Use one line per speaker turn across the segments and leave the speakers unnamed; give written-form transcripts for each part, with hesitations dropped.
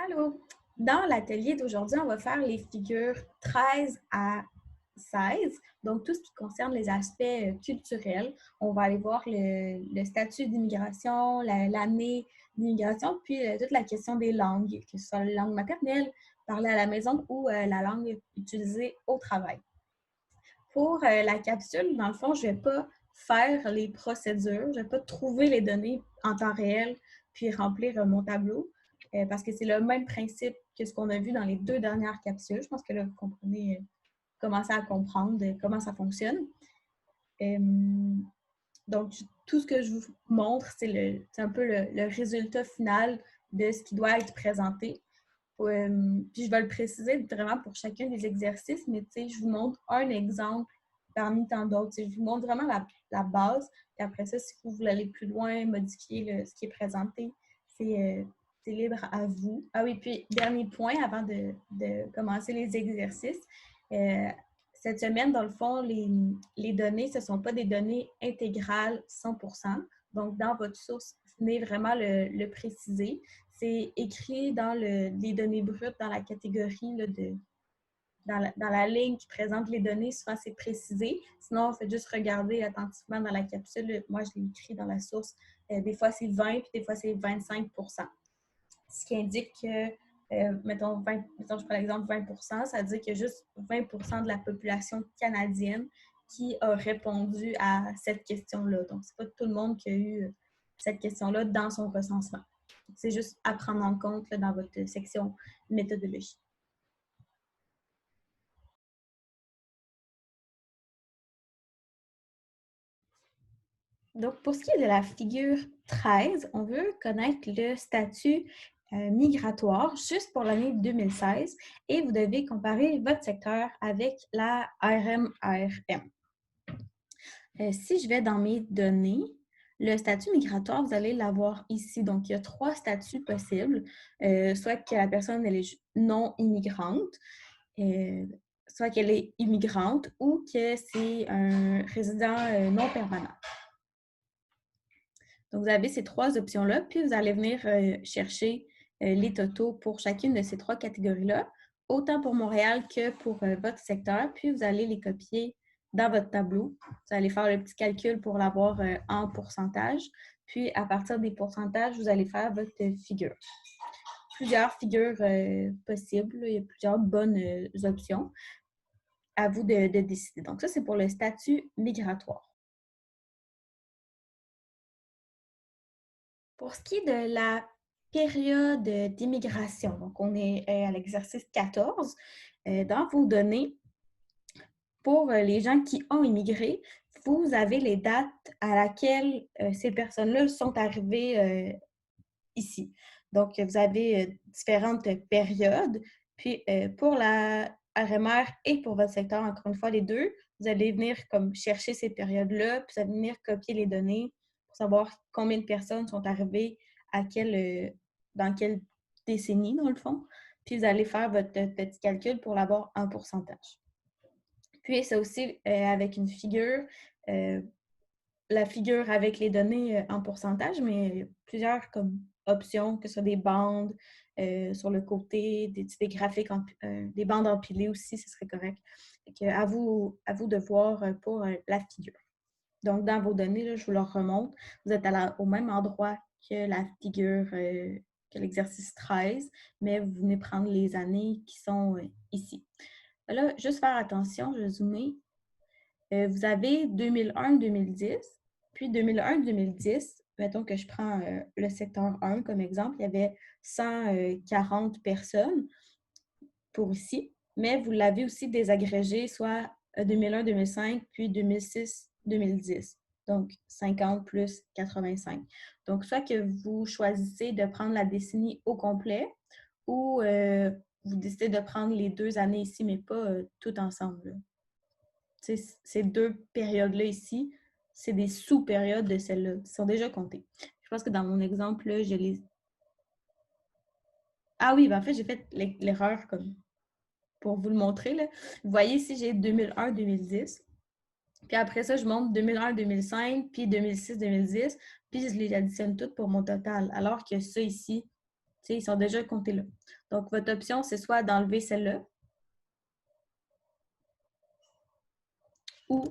Allô! Dans l'atelier d'aujourd'hui, on va faire les figures 13 à 16, donc tout ce qui concerne les aspects culturels. On va aller voir le statut d'immigration, l'année d'immigration, puis toute la question des langues, que ce soit la langue maternelle, parlée à la maison ou la langue utilisée au travail. Pour la capsule, dans le fond, je ne vais pas faire les procédures, je ne vais pas trouver les données en temps réel puis remplir mon tableau parce que c'est le même principe que ce qu'on a vu dans les deux dernières capsules. Je pense que là, vous comprenez, commencez à comprendre comment ça fonctionne. Euh, donc, tout ce que je vous montre, c'est un peu le résultat final de ce qui doit être présenté. Puis je vais le préciser vraiment pour chacun des exercices, mais je vous montre un exemple parmi tant d'autres. Je vous montre vraiment la base. Puis après ça, si vous voulez aller plus loin, modifier ce qui est présenté, c'est libre à vous. Ah oui, puis dernier point avant de commencer les exercices. Euh, Cette semaine, dans le fond, les données, ce ne sont pas des données intégrales 100%. Donc, dans votre source, venez vraiment le préciser. C'est écrit dans les données brutes, dans la catégorie dans la ligne qui présente les données. Souvent, c'est précisé. Sinon, faites juste regarder attentivement dans la capsule. Moi, je l'ai écrit dans la source. Des fois, c'est 20, puis des fois, c'est 25%. Ce qui indique que, mettons, je prends l'exemple 20%, ça veut dire qu'il y a juste 20% de la population canadienne qui a répondu à cette question-là. Donc, ce n'est pas tout le monde qui a eu cette question-là dans son recensement. C'est juste à prendre en compte là, dans votre section méthodologie. Donc, pour ce qui est de la figure 13, on veut connaître le statut migratoire juste pour l'année 2016 et vous devez comparer votre secteur avec la RMRM. Si je vais dans mes données, le statut migratoire, vous allez l'avoir ici. Donc, il y a 3 statuts possibles, soit que la personne elle est non immigrante, soit qu'elle est immigrante ou que c'est un résident non permanent. Donc, vous avez ces 3 options-là, puis vous allez venir chercher les totaux pour chacune de ces 3 catégories-là, autant pour Montréal que pour votre secteur, puis vous allez les copier dans votre tableau. Vous allez faire le petit calcul pour l'avoir en pourcentage, puis à partir des pourcentages, vous allez faire votre figure. Plusieurs figures possibles, il y a plusieurs bonnes options. À vous de décider. Donc, ça, c'est pour le statut migratoire. Pour ce qui est de la période d'immigration, donc on est à l'exercice 14, dans vos données, pour les gens qui ont immigré, vous avez les dates à laquelle ces personnes-là sont arrivées ici. Donc, vous avez différentes périodes. Puis, pour la RMR et pour votre secteur, encore une fois, les deux, vous allez venir comme chercher ces périodes-là, puis vous allez venir copier les données pour savoir combien de personnes sont arrivées dans quelle décennie, dans le fond. Puis, vous allez faire votre petit calcul pour l'avoir en pourcentage. Puis, c'est aussi avec une figure, la figure avec les données en pourcentage, mais plusieurs comme options, que ce soit des bandes sur le côté, des graphiques, des bandes empilées aussi, ce serait correct. À vous de voir pour la figure. Donc, dans vos données, là, je vous le remonte. Vous êtes au même endroit que la figure, que l'exercice 13, mais vous venez prendre les années qui sont ici. Là, juste faire attention, je vais zoomer. Vous avez 2001-2010, puis 2001-2010, mettons que je prends le secteur 1 comme exemple, il y avait 140 personnes pour ici, mais vous l'avez aussi désagrégé, soit 2001-2005, puis 2006-2010. Donc, 50 plus 85. Donc, soit que vous choisissez de prendre la décennie au complet ou vous décidez de prendre les 2 années ici, mais pas tout ensemble. Là. Ces 2 périodes-là ici, c'est des sous-périodes de celles-là. Ils sont déjà comptées. Je pense que dans mon exemple, là, je les... Ah oui, ben en fait, j'ai fait l'erreur comme pour vous le montrer. Là. Vous voyez ici, j'ai 2001-2010. Puis après ça, je monte 2001-2005, puis 2006-2010, puis je les additionne toutes pour mon total. Alors que ça ici, Ils sont déjà comptés là. Donc, votre option, c'est soit d'enlever celle-là ou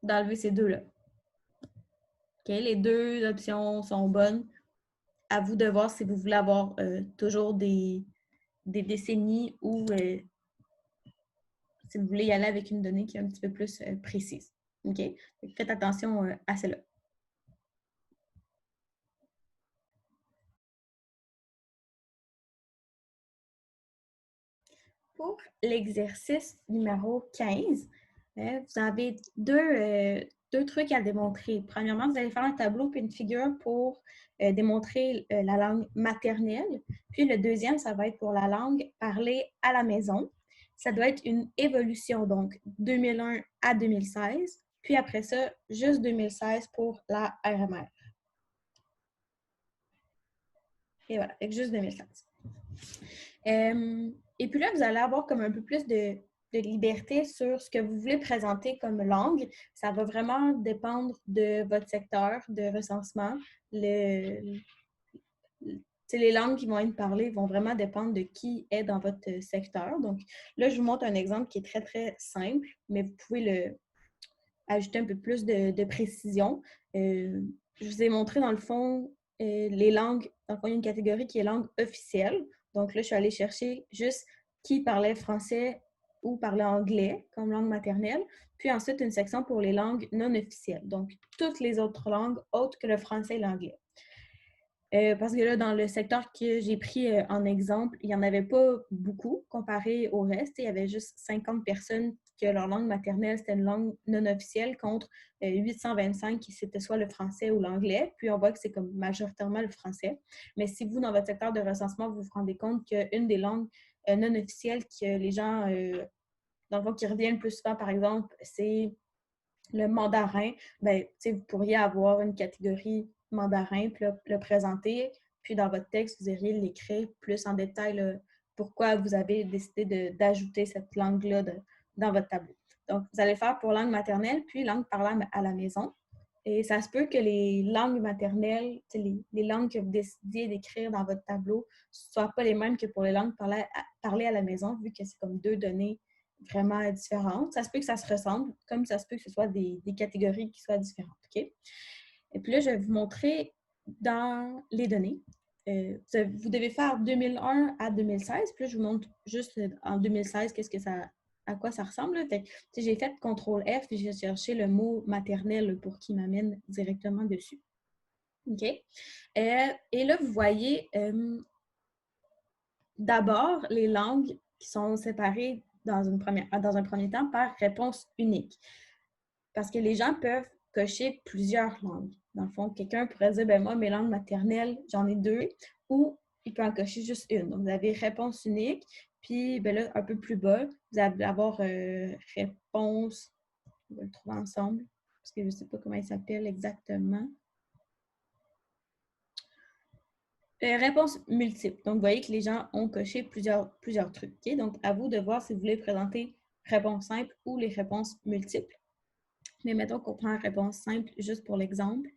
d'enlever ces deux-là. Okay? Les deux options sont bonnes. À vous de voir si vous voulez avoir toujours des décennies ou si vous voulez y aller avec une donnée qui est un petit peu plus précise. OK? Faites attention à celle-là. Pour l'exercice numéro 15, vous avez deux trucs à démontrer. Premièrement, vous allez faire un tableau et une figure pour démontrer la langue maternelle. Puis le deuxième, ça va être pour la langue parlée à la maison. Ça doit être une évolution, donc 2001 à 2016. Puis après ça, juste 2016 pour la RMR. Et voilà, avec juste 2016. Et puis là, vous allez avoir comme un peu plus de liberté sur ce que vous voulez présenter comme langue. Ça va vraiment dépendre de votre secteur de recensement. Les langues qui vont être parlées vont vraiment dépendre de qui est dans votre secteur. Donc là, je vous montre un exemple qui est très, très simple, mais vous pouvez ajouter un peu plus de précision. Je vous ai montré dans le fond les langues. Dans le fond, il y a une catégorie qui est langue officielle. Donc là, je suis allée chercher juste qui parlait français ou parlait anglais comme langue maternelle. Puis ensuite, une section pour les langues non officielles. Donc, toutes les autres langues autres que le français et l'anglais. Parce que là, dans le secteur que j'ai pris en exemple, il n'y en avait pas beaucoup comparé au reste. Il y avait juste 50 personnes que leur langue maternelle, c'était une langue non officielle contre 825 qui c'était soit le français ou l'anglais. Puis on voit que c'est comme majoritairement le français. Mais si vous, dans votre secteur de recensement, vous vous rendez compte qu'une des langues non officielles que les gens, dans le fond, qui reviennent le plus souvent, par exemple, c'est le mandarin, ben, vous pourriez avoir une catégorie mandarin, puis le présenter, puis dans votre texte, vous iriez l'écrire plus en détail là, pourquoi vous avez décidé d'ajouter cette langue-là dans votre tableau. Donc, vous allez faire pour langue maternelle, puis langue parlée à la maison. Et ça se peut que les langues maternelles, les langues que vous décidiez d'écrire dans votre tableau, ne soient pas les mêmes que pour les langues parlées à la maison, vu que c'est comme deux données vraiment différentes. Ça se peut que ça se ressemble, comme ça se peut que ce soit des catégories qui soient différentes. OK? Et puis là, je vais vous montrer dans les données. Vous devez faire 2001 à 2016. Puis là, je vous montre juste en 2016 à quoi ça ressemble. J'ai fait CTRL F et j'ai cherché le mot maternel pour qu'il m'amène directement dessus. OK? Et là, vous voyez d'abord les langues qui sont séparées dans un premier temps par réponse unique. Parce que les gens peuvent cocher plusieurs langues. Dans le fond, quelqu'un pourrait dire, ben moi, mes langues maternelles, j'en ai deux, ou il peut en cocher juste une. Donc, vous avez réponse unique, puis ben là, un peu plus bas, vous allez avoir réponse, on va le trouver ensemble, parce que je ne sais pas comment il s'appelle exactement. Réponse multiple. Donc, vous voyez que les gens ont coché plusieurs trucs. Okay? Donc, à vous de voir si vous voulez présenter réponse simple ou les réponses multiples. Mais mettons qu'on prend réponse simple juste pour l'exemple.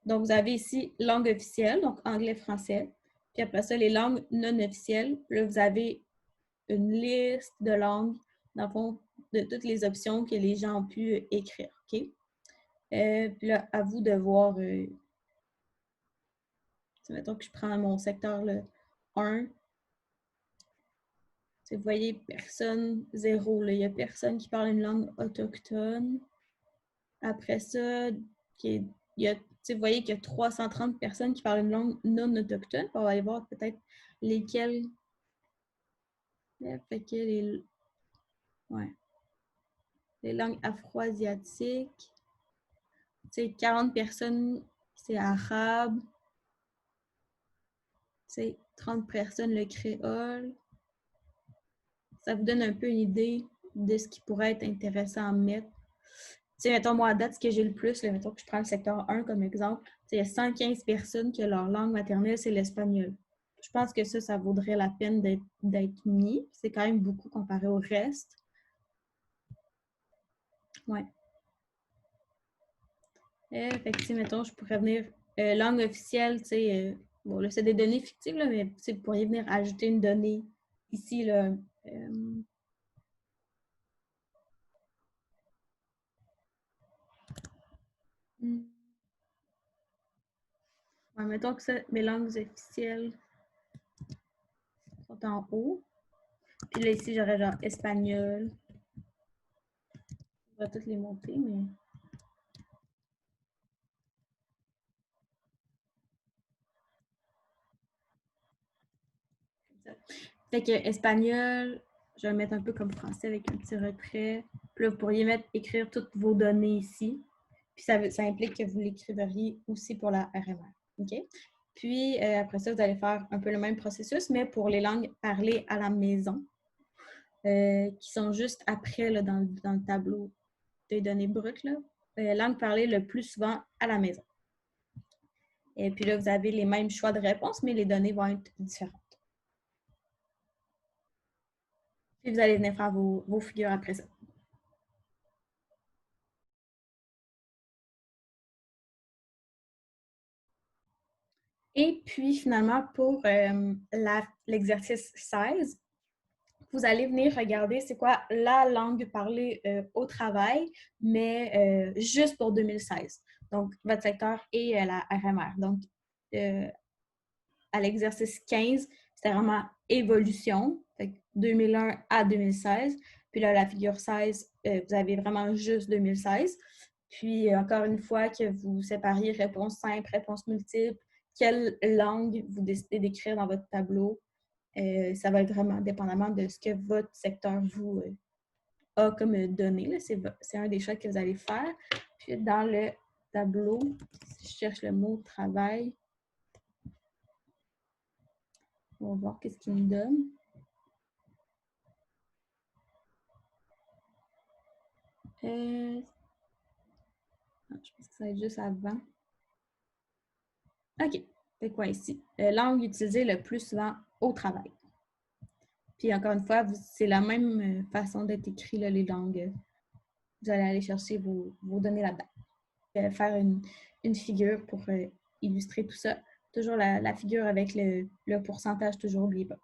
Donc, vous avez ici langue officielle, donc anglais-français. Puis après ça, les langues non officielles. Puis là, vous avez une liste de langues, dans le fond, de toutes les options que les gens ont pu écrire. OK? Puis là, à vous de voir. Mettons que je prends mon secteur le 1. Vous voyez, personne, zéro. Là. Il n'y a personne qui parle une langue autochtone. Après ça, vous voyez qu'il y a 330 personnes qui parlent une langue non autochtone. On va aller voir peut-être lesquelles. Fait que les langues afro-asiatiques. 40 personnes, c'est arabe. 30 personnes, le créole. Ça vous donne un peu une idée de ce qui pourrait être intéressant à mettre. Mettons, moi, à date, ce que j'ai le plus, là, mettons que je prends le secteur 1 comme exemple, il y a 115 personnes que leur langue maternelle, c'est l'espagnol. Je pense que ça vaudrait la peine d'être mis. C'est quand même beaucoup comparé au reste. Ouais. Fait que, mettons, je pourrais venir Langue officielle, tu sais, bon, là, c'est des données fictives, là, mais vous pourriez venir ajouter une donnée ici, là. Hmm. Ouais, mettons que ça, mes langues officielles sont en haut. Puis là, ici, j'aurais genre espagnol. On va toutes les monter, mais. Ça. Fait que espagnol, je vais le mettre un peu comme français avec un petit retrait. Puis là, vous pourriez mettre écrire toutes vos données ici. Puis ça implique que vous l'écriveriez aussi pour la RMR. OK? Puis après ça, vous allez faire un peu le même processus, mais pour les langues parlées à la maison, qui sont juste après là, dans le tableau des données brutes. Là. Langue parlée le plus souvent à la maison. Et puis là, vous avez les mêmes choix de réponse, mais les données vont être différentes. Puis vous allez venir faire vos figures après ça. Et puis finalement, pour l'exercice 16, vous allez venir regarder c'est quoi la langue parlée au travail, mais juste pour 2016. Donc, votre secteur et la RMR. Donc, euh, à l'exercice 15, c'était vraiment évolution, fait 2001 à 2016. Puis là, la figure 16, vous avez vraiment juste 2016. Puis, encore une fois, que vous sépariez réponse simple, réponse multiple, quelle langue vous décidez d'écrire dans votre tableau. Ça va être vraiment dépendamment de ce que votre secteur vous a comme données. C'est un des choix que vous allez faire. Puis, dans le tableau, si je cherche le mot travail, on va voir qu'est-ce qu'il me donne. Je pense que ça va être juste avant. OK. Fait quoi ici? Langue utilisée le plus souvent au travail. Puis encore une fois, c'est la même façon d'être écrit, là, les langues. Vous allez aller chercher vos données là-dedans. Faire une figure pour illustrer tout ça. Toujours la figure avec le pourcentage, toujours oublié pas.